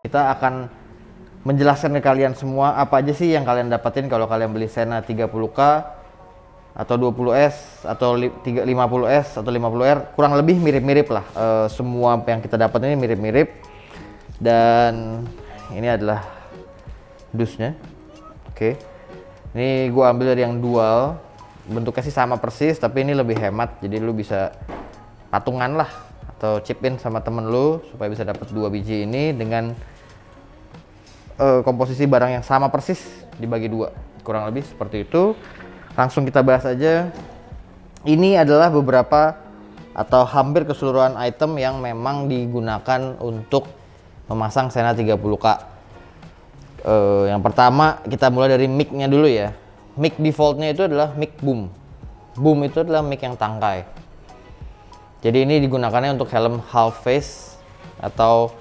Kita akan menjelaskan ke kalian semua apa aja sih yang kalian dapetin kalau kalian beli Sena 30K atau 20S atau 50S atau 50R, kurang lebih mirip-mirip lah. Semua yang kita dapat ini mirip-mirip. Dan ini adalah dusnya. Oke. Ini gua ambil dari yang dual. Bentuknya sih sama persis, tapi ini lebih hemat. Jadi lu bisa patungan lah atau chip in sama temen lu supaya bisa dapat 2 biji ini dengan komposisi barang yang sama persis dibagi 2, kurang lebih seperti itu. Langsung kita bahas aja. Ini adalah beberapa atau hampir keseluruhan item yang memang digunakan untuk memasang Sena 30K. Yang pertama kita mulai dari mic-nya dulu ya. Mic defaultnya itu adalah mic boom. Boom itu adalah mic yang tangkai. Jadi ini digunakannya untuk helm half face atau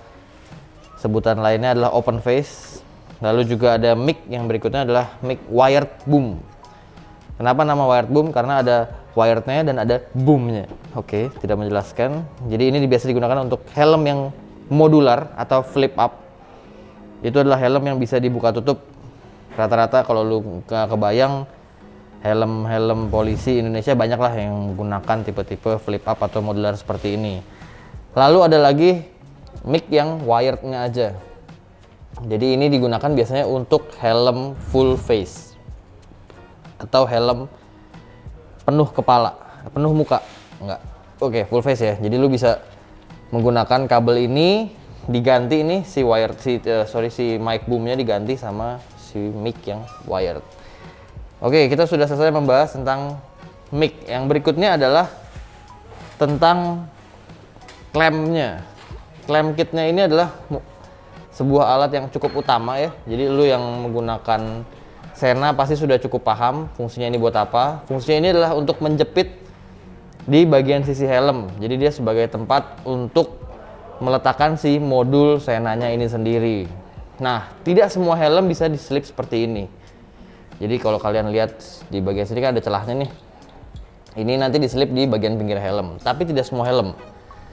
sebutan lainnya adalah open face. Lalu juga ada mic yang berikutnya adalah mic wired boom. Kenapa nama wired boom? Karena ada wirednya dan ada boomnya. Oke, tidak menjelaskan. Jadi ini biasa digunakan untuk helm yang modular atau flip up. Itu adalah helm yang bisa dibuka tutup. Rata-rata kalau lu nggak kebayang, helm-helm polisi Indonesia banyak lah yang menggunakan tipe-tipe flip up atau modular seperti ini. Lalu ada lagi mic yang wirednya aja. Jadi ini digunakan biasanya untuk helm full face atau helm penuh kepala, penuh muka, enggak. Oke, full face ya. Jadi lu bisa menggunakan kabel ini diganti ini si mic boomnya diganti sama si mic yang wired. Oke, kita sudah selesai membahas tentang mic. Yang berikutnya adalah tentang klampnya. Clamp kitnya ini adalah sebuah alat yang cukup utama ya. Jadi lu yang menggunakan Sena pasti sudah cukup paham fungsinya ini buat apa. Fungsinya ini adalah untuk menjepit di bagian sisi helm. Jadi dia sebagai tempat untuk meletakkan si modul Senanya ini sendiri. Nah, tidak semua helm bisa diselip seperti ini. Jadi kalau kalian lihat di bagian sini kan ada celahnya nih. Ini nanti diselip di bagian pinggir helm, tapi tidak semua helm.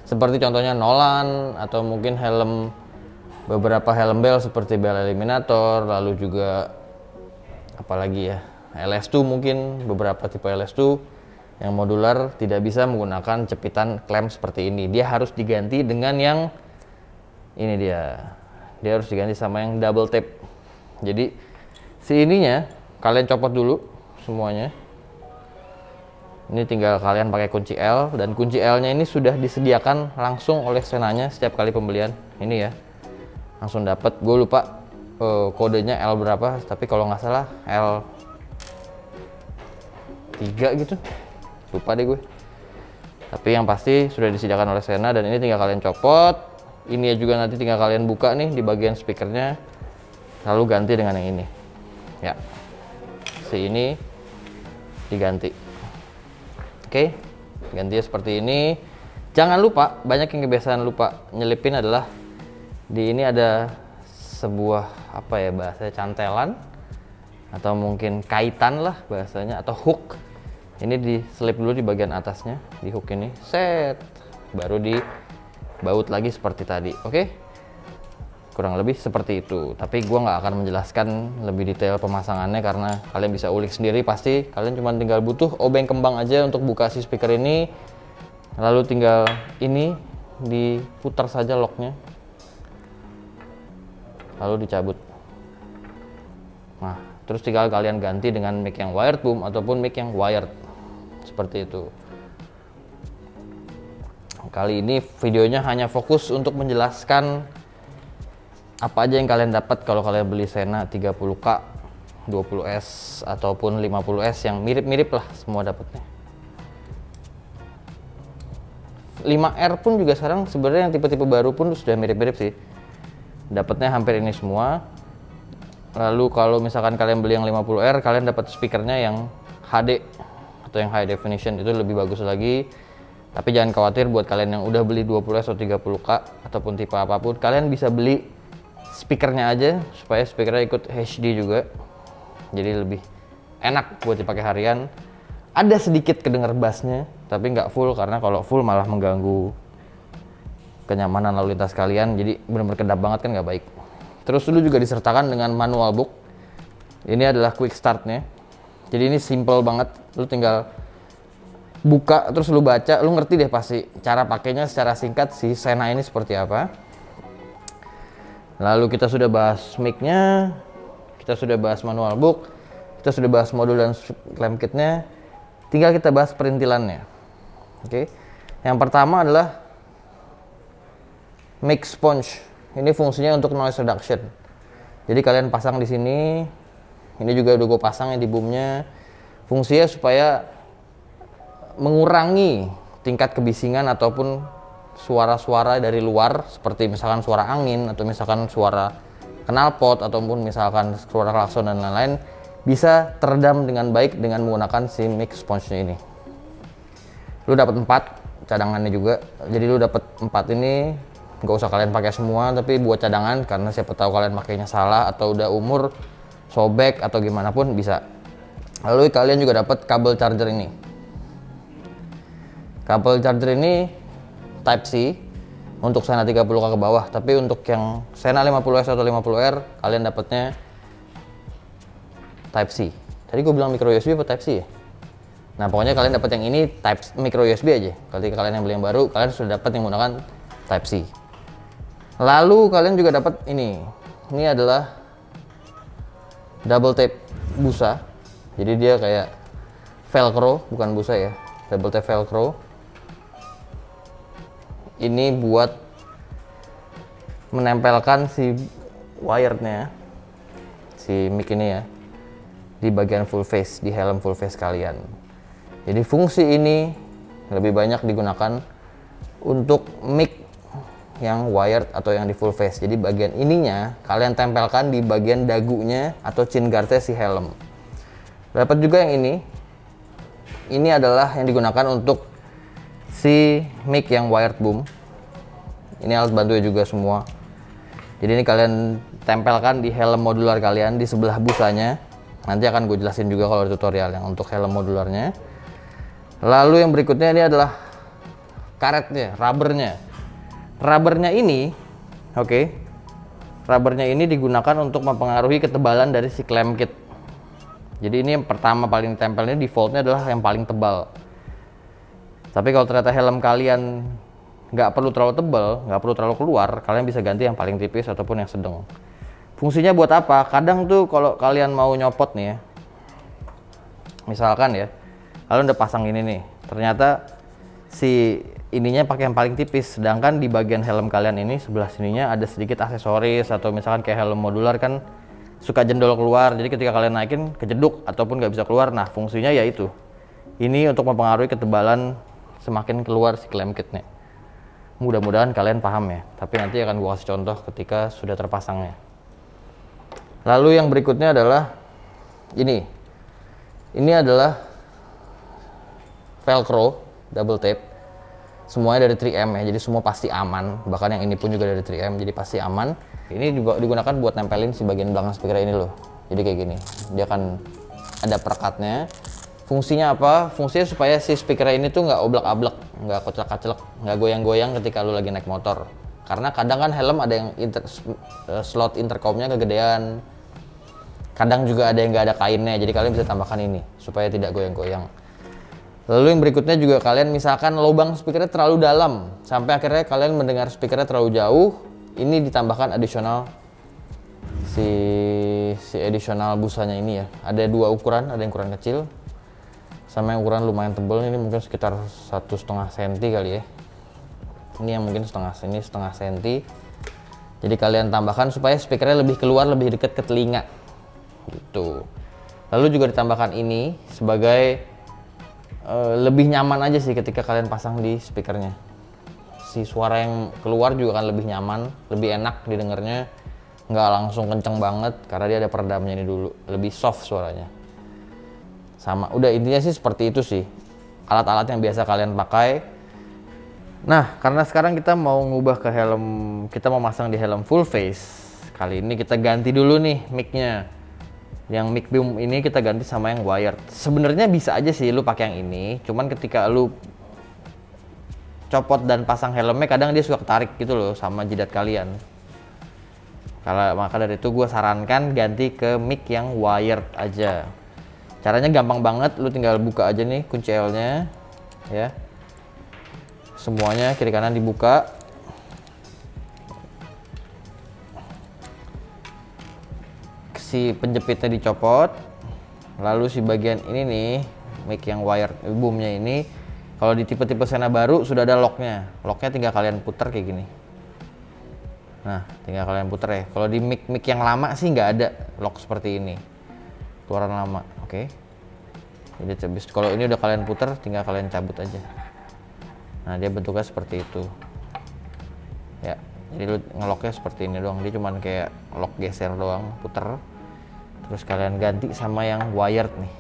Seperti contohnya Nolan atau mungkin beberapa helm bel seperti Bell Eliminator, lalu juga apalagi ya, LS2 mungkin, beberapa tipe LS2 yang modular tidak bisa menggunakan jepitan clamp seperti ini. Dia harus diganti dengan yang ini dia harus diganti sama yang double tape. Jadi si ininya kalian copot dulu semuanya. Ini tinggal kalian pakai kunci L, dan kunci L nya ini sudah disediakan langsung oleh Senanya setiap kali pembelian. Ini ya, langsung dapat. Gue lupa kodenya L berapa, tapi kalau nggak salah L3 gitu, lupa deh gue. Tapi yang pasti sudah disediakan oleh Sena, dan ini tinggal kalian copot. Ini juga nanti tinggal kalian buka nih di bagian speakernya, lalu ganti dengan yang ini ya. Si ini diganti. Oke, gantinya seperti ini. Jangan lupa, banyak yang kebiasaan lupa nyelipin adalah di ini ada sebuah apa ya bahasanya, cantelan atau mungkin kaitan lah bahasanya, atau hook. Ini diselip dulu di bagian atasnya, di hook ini, set, baru dibaut lagi seperti tadi. Oke, kurang lebih seperti itu. Tapi gua nggak akan menjelaskan lebih detail pemasangannya karena kalian bisa ulik sendiri. Pasti kalian cuma tinggal butuh obeng kembang aja untuk buka si speaker ini, lalu tinggal ini diputar saja locknya, lalu dicabut. Nah, terus tinggal kalian ganti dengan mic yang wired boom ataupun mic yang wired seperti itu. Kali ini videonya hanya fokus untuk menjelaskan apa aja yang kalian dapat kalau kalian beli Sena 30K, 20S ataupun 50S yang mirip-mirip lah semua dapatnya. 5R pun juga sekarang sebenarnya yang tipe-tipe baru pun sudah mirip-mirip sih. Dapatnya hampir ini semua. Lalu kalau misalkan kalian beli yang 50R, kalian dapat speakernya yang HD atau yang high definition, itu lebih bagus lagi. Tapi jangan khawatir buat kalian yang udah beli 20S atau 30K ataupun tipe apapun, kalian bisa beli speakernya aja supaya speakernya ikut HD juga, jadi lebih enak buat dipakai harian. Ada sedikit kedengar bassnya tapi nggak full, karena kalau full malah mengganggu kenyamanan lalu lintas kalian, jadi benar-benar kedap banget kan nggak baik. Terus lu juga disertakan dengan manual book. Ini adalah quick startnya. Jadi ini simple banget. Lu tinggal buka terus lu baca, lu ngerti deh pasti cara pakainya secara singkat si Sena ini seperti apa. Lalu kita sudah bahas mic-nya, kita sudah bahas manual book, kita sudah bahas modul dan clamp kitnya. Tinggal kita bahas perintilannya. Oke. Yang pertama adalah mic sponge. Ini fungsinya untuk noise reduction. Jadi kalian pasang di sini. Ini juga udah gue pasang ya di boomnya. Fungsinya supaya mengurangi tingkat kebisingan ataupun suara-suara dari luar, seperti misalkan suara angin atau misalkan suara knalpot ataupun misalkan suara klakson dan lain-lain, bisa teredam dengan baik dengan menggunakan si mic sponge-nya ini. Lu dapat 4 cadangannya juga. Jadi lu dapat 4 ini. Nggak usah kalian pakai semua, tapi buat cadangan, karena siapa tahu kalian pakainya salah atau udah umur sobek atau gimana pun bisa. Lalu kalian juga dapat kabel charger ini. Kabel charger ini Type C untuk Sena 30K ke bawah, tapi untuk yang Sena 50S atau 50R kalian dapatnya Type C. Tadi gue bilang micro USB atau Type C ya? Nah pokoknya kalian dapat yang ini Type micro USB aja. Ketika kalian yang beli yang baru, kalian sudah dapat yang menggunakan Type C. Lalu kalian juga dapat ini. Ini adalah double tape busa. Jadi dia kayak velcro, bukan busa ya. Double tape velcro. Ini buat menempelkan si wirednya, si mic ini ya, di bagian full face, di helm full face kalian. Jadi fungsi ini lebih banyak digunakan untuk mic yang wired atau yang di full face. Jadi bagian ininya kalian tempelkan di bagian dagunya atau chin guardnya si helm. Dapat juga yang ini. Ini adalah yang digunakan untuk si mic yang wired boom. Ini alat bantunya juga semua. Jadi ini kalian tempelkan di helm modular kalian di sebelah busanya. Nanti akan gue jelasin juga kalau ada tutorial yang untuk helm modularnya. Lalu yang berikutnya ini adalah karetnya, rubbernya. Rubbernya ini, rubbernya ini digunakan untuk mempengaruhi ketebalan dari si clamp kit. Jadi ini yang pertama paling tempelnya, defaultnya adalah yang paling tebal. Tapi kalau ternyata helm kalian nggak perlu terlalu tebal, nggak perlu terlalu keluar, kalian bisa ganti yang paling tipis ataupun yang sedang. Fungsinya buat apa? Kadang tuh kalau kalian mau nyopot nih ya, misalkan ya, kalian udah pasang ini nih, ternyata si ininya pakai yang paling tipis, sedangkan di bagian helm kalian ini sebelah sininya ada sedikit aksesoris atau misalkan kayak helm modular kan suka jendol keluar, jadi ketika kalian naikin kejeduk ataupun nggak bisa keluar. Nah fungsinya yaitu ini untuk mempengaruhi ketebalan semakin keluar si clamp kitnya. Mudah-mudahan kalian paham ya, tapi nanti akan gua kasih contoh ketika sudah terpasangnya. Lalu yang berikutnya adalah ini adalah velcro double tape. Semuanya dari 3M ya, jadi semua pasti aman. Bahkan yang ini pun juga dari 3M, jadi pasti aman. Ini juga digunakan buat nempelin si bagian belakang speaker ini loh. Jadi kayak gini, dia akan ada perekatnya. Fungsinya apa? Fungsinya supaya si speaker ini tuh nggak oblak-ablak, nggak kocak-kaclek, nggak goyang-goyang ketika lu lagi naik motor. Karena kadang kan helm ada yang slot intercomnya kegedean. Kadang juga ada yang nggak ada kainnya, jadi kalian bisa tambahkan ini supaya tidak goyang-goyang. Lalu yang berikutnya juga kalian misalkan lubang speakernya terlalu dalam sampai akhirnya kalian mendengar speakernya terlalu jauh, ini ditambahkan additional si additional busanya ini ya. Ada dua ukuran, ada yang ukuran kecil sama yang ukuran lumayan tebal. Ini mungkin sekitar 1,5 cm kali ya. Ini yang mungkin setengah cm. Jadi kalian tambahkan supaya speakernya lebih keluar, lebih dekat ke telinga gitu. Lalu juga ditambahkan ini sebagai lebih nyaman aja sih ketika kalian pasang di speakernya. Si suara yang keluar juga kan lebih nyaman, lebih enak didengarnya, nggak langsung kenceng banget karena dia ada peredamnya ini dulu, lebih soft suaranya. Sama, udah intinya sih seperti itu sih alat-alat yang biasa kalian pakai. Nah, karena sekarang kita mau ngubah ke helm, kita mau masang di helm full face. Kali ini kita ganti dulu nih mic-nya. Yang mic boom ini kita ganti sama yang wired. Sebenarnya bisa aja sih lu pakai yang ini, cuman ketika lu copot dan pasang helmnya kadang dia suka ketarik gitu loh sama jidat kalian. Kalau maka dari itu gue sarankan ganti ke mic yang wired aja. Caranya gampang banget, lu tinggal buka aja nih kunci L-nya ya. Semuanya kiri kanan dibuka. Si penjepitnya dicopot. Lalu si bagian ini nih, mic yang wired boomnya ini, kalau di tipe-tipe Sena baru sudah ada locknya. Locknya tinggal kalian putar kayak gini. Nah, tinggal kalian putar ya. Kalau di mic yang lama sih nggak ada lock seperti ini. Keluaran lama, oke. Jadi habis kalau ini udah kalian putar, tinggal kalian cabut aja. Nah, dia bentuknya seperti itu. Ya, jadi lu ngeloknya seperti ini doang. Dia cuman kayak lock geser doang, puter. Terus kalian ganti sama yang wired nih.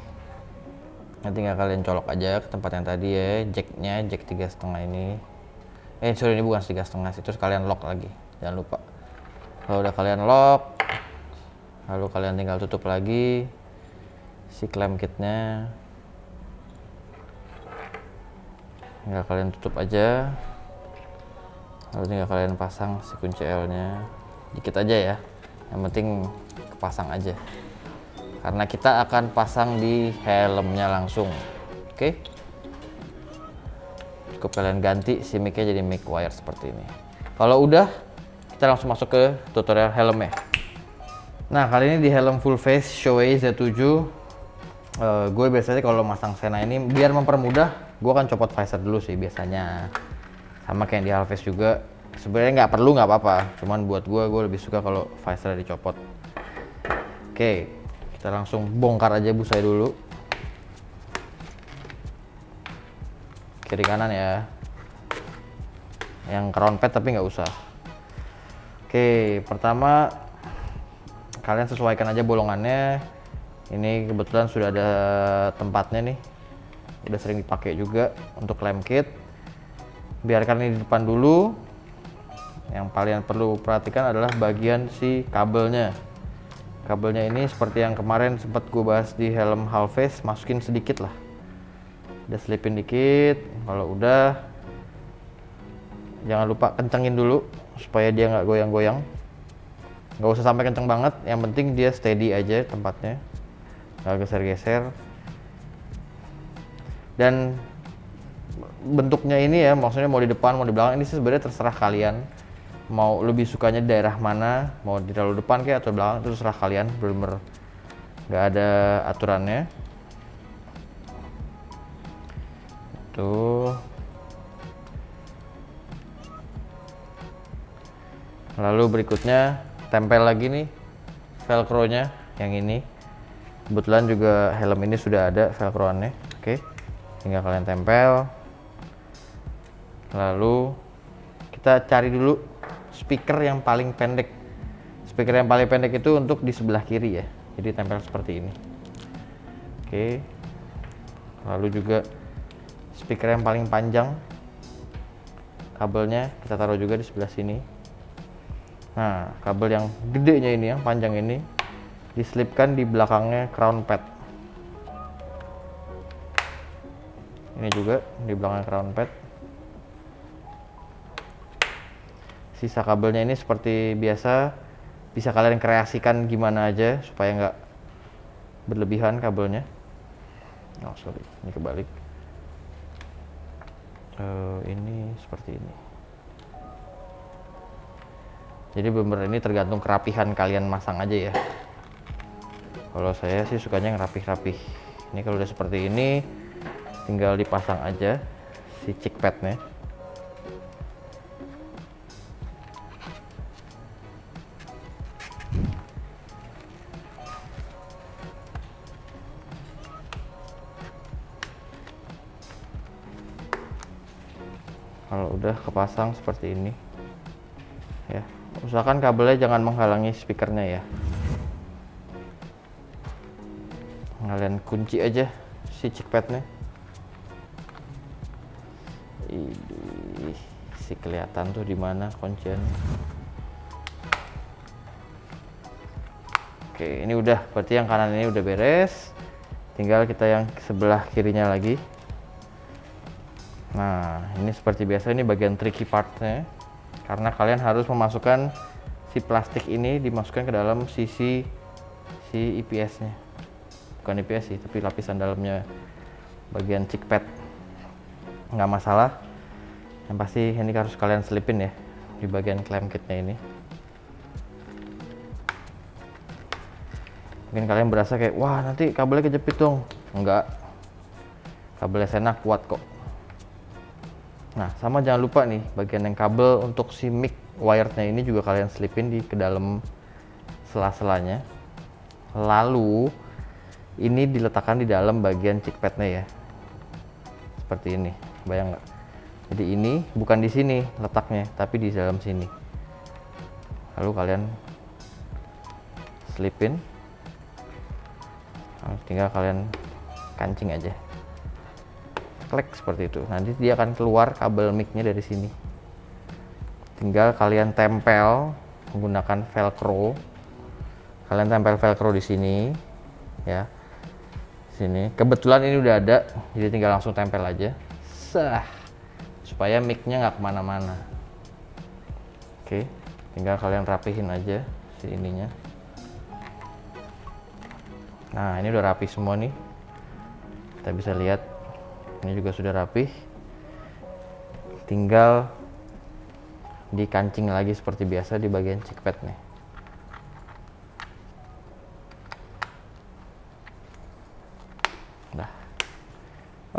Nanti tinggal kalian colok aja ke tempat yang tadi ya, jacknya, jack 3,5 ini. Sorry, ini bukan 3,5 sih. Terus kalian lock lagi, jangan lupa. Kalau udah kalian lock, lalu kalian tinggal tutup lagi si clamp kitnya. Tinggal kalian tutup aja, lalu tinggal kalian pasang si kunci L-nya dikit aja ya, yang penting kepasang aja karena kita akan pasang di helmnya langsung. Oke, cukup kalian ganti si mic-nya jadi mic wire seperti ini. Kalau udah, kita langsung masuk ke tutorial helmnya. Nah, kali ini di helm full face Shoei Z7, gue biasanya kalau masang Sena ini biar mempermudah, gue akan copot visor dulu sih biasanya. Sama kayak di Halves juga. Sebenarnya nggak perlu, nggak apa-apa. Cuman buat gue lebih suka kalau visor dicopot. Oke, kita langsung bongkar aja busanya dulu. Kiri kanan ya. Yang crown pad tapi nggak usah. Oke, pertama kalian sesuaikan aja bolongannya. Ini kebetulan sudah ada tempatnya nih. Udah sering dipakai juga untuk clamp kit. Biarkan ini di depan dulu. Yang kalian perlu perhatikan adalah bagian si kabelnya. Kabelnya ini seperti yang kemarin sempat gue bahas di helm Halves, masukin sedikit lah. Udah selipin dikit. Kalau udah, jangan lupa kencengin dulu supaya dia nggak goyang-goyang. Nggak usah sampai kenceng banget, yang penting dia steady aja tempatnya, nggak geser-geser. Dan bentuknya ini ya, maksudnya mau di depan mau di belakang, ini sih sebenarnya terserah kalian mau lebih sukanya di daerah mana, mau di terlalu depan kayak atau belakang, itu terserah kalian, bener-bener nggak ada aturannya. Tuh, lalu berikutnya tempel lagi nih velcro nya yang ini. Kebetulan juga helm ini sudah ada velcroannya. Oke, tinggal kalian tempel. Lalu kita cari dulu speaker yang paling pendek. Speaker yang paling pendek itu untuk di sebelah kiri ya, jadi tempel seperti ini. Oke, lalu juga speaker yang paling panjang, kabelnya kita taruh juga di sebelah sini. Nah, kabel yang gedenya ini, yang panjang ini, diselipkan di belakangnya crown pad. Ini juga di belakang crown pad. Sisa kabelnya ini seperti biasa, bisa kalian kreasikan gimana aja supaya nggak berlebihan kabelnya. Oh sorry, ini kebalik. Ini seperti ini. Jadi bener-bener ini tergantung kerapihan kalian masang aja ya. Kalau saya sih sukanya yang rapih-rapih. Ini kalau udah seperti ini, tinggal dipasang aja si cheek padnya. Kalau udah kepasang seperti ini ya, usahakan kabelnya jangan menghalangi speakernya ya. Kalian kunci aja si cheek padnya. Ih, si kelihatan tuh di mana kunciannya. Oke, ini udah, berarti yang kanan ini udah beres. Tinggal kita yang sebelah kirinya lagi. Nah, ini seperti biasa, ini bagian tricky partnya, karena kalian harus memasukkan si plastik ini dimasukkan ke dalam sisi si IPS-nya. Bukan IPS sih, tapi lapisan dalamnya bagian chick pad. Nggak masalah. Yang pasti ini harus kalian selipin ya di bagian clamp kitnya ini. Mungkin kalian berasa kayak, wah nanti kabelnya kejepit dong. Enggak, kabelnya Sena kuat kok. Nah, sama jangan lupa nih, bagian yang kabel untuk si mic wire-nya ini juga kalian selipin ke dalam sela-selanya. Lalu, ini diletakkan di dalam bagian chick pad-nya ya. Seperti ini, bayang nggak? Jadi ini bukan di sini letaknya, tapi di dalam sini. Lalu kalian selipin. Tinggal kalian kancing aja. Klik seperti itu. Nanti dia akan keluar kabel mic-nya dari sini. Tinggal kalian tempel menggunakan velcro. Kalian tempel velcro di sini, ya. Sini. Kebetulan ini udah ada, jadi tinggal langsung tempel aja. Sah. Supaya mic-nya nggak kemana-mana. Oke. Tinggal kalian rapihin aja si ininya. Nah, ini udah rapi semua nih. Kita bisa lihat. Ini juga sudah rapih, tinggal dikancing lagi seperti biasa di bagian chick pad nih. Nah,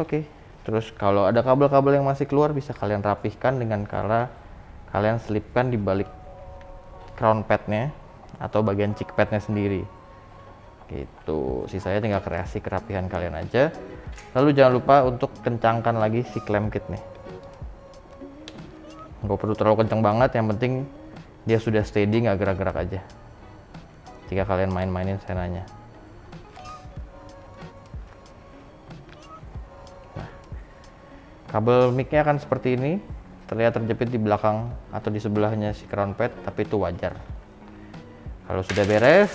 oke. Terus kalau ada kabel-kabel yang masih keluar bisa kalian rapihkan dengan cara kalian selipkan di balik crown padnya atau bagian chick padnya sendiri. Gitu, sisanya tinggal kreasi kerapihan kalian aja. Lalu jangan lupa untuk kencangkan lagi si clamp kit nih. Nggak perlu terlalu kencang banget, yang penting dia sudah steady, nggak gerak-gerak aja jika kalian main-mainin Senanya. Nah, kabel mic-nya akan seperti ini, terlihat terjepit di belakang atau di sebelahnya si crown pad, tapi itu wajar. Kalau sudah beres,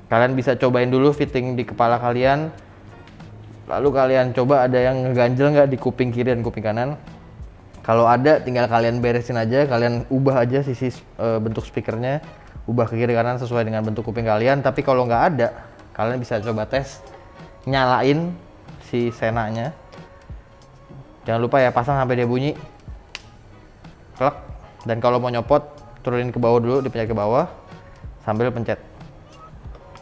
kalian bisa cobain dulu fitting di kepala kalian. Lalu kalian coba ada yang ngeganjel nggak di kuping kiri dan kuping kanan. Kalau ada, tinggal kalian beresin aja. Kalian ubah aja sisi bentuk speakernya, ubah ke kiri kanan sesuai dengan bentuk kuping kalian. Tapi kalau nggak ada, kalian bisa coba tes nyalain si Senanya. Jangan lupa ya, pasang sampai dia bunyi. Klek. Dan kalau mau nyopot, turunin ke bawah dulu, dipencet ke bawah sambil pencet,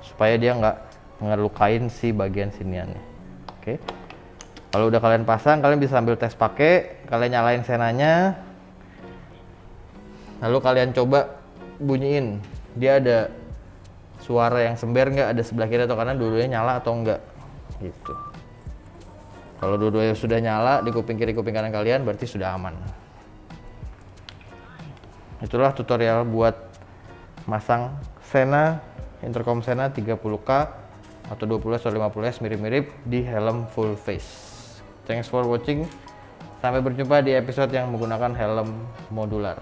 supaya dia nggak ngelukain si bagian siniannya. Oke. Kalau udah kalian pasang, kalian bisa sambil tes pakai, kalian nyalain Senanya. Lalu kalian coba bunyiin. Dia ada suara yang sember nggak, ada sebelah kiri atau kanan, dua-duanya nyala atau enggak. Gitu. Kalau dua-duanya sudah nyala di kuping kiri kuping kanan kalian, berarti sudah aman. Itulah tutorial buat masang Sena, intercom Sena 30K atau 20S atau 50S mirip-mirip di helm full face. Thanks for watching. Sampai berjumpa di episode yang menggunakan helm modular.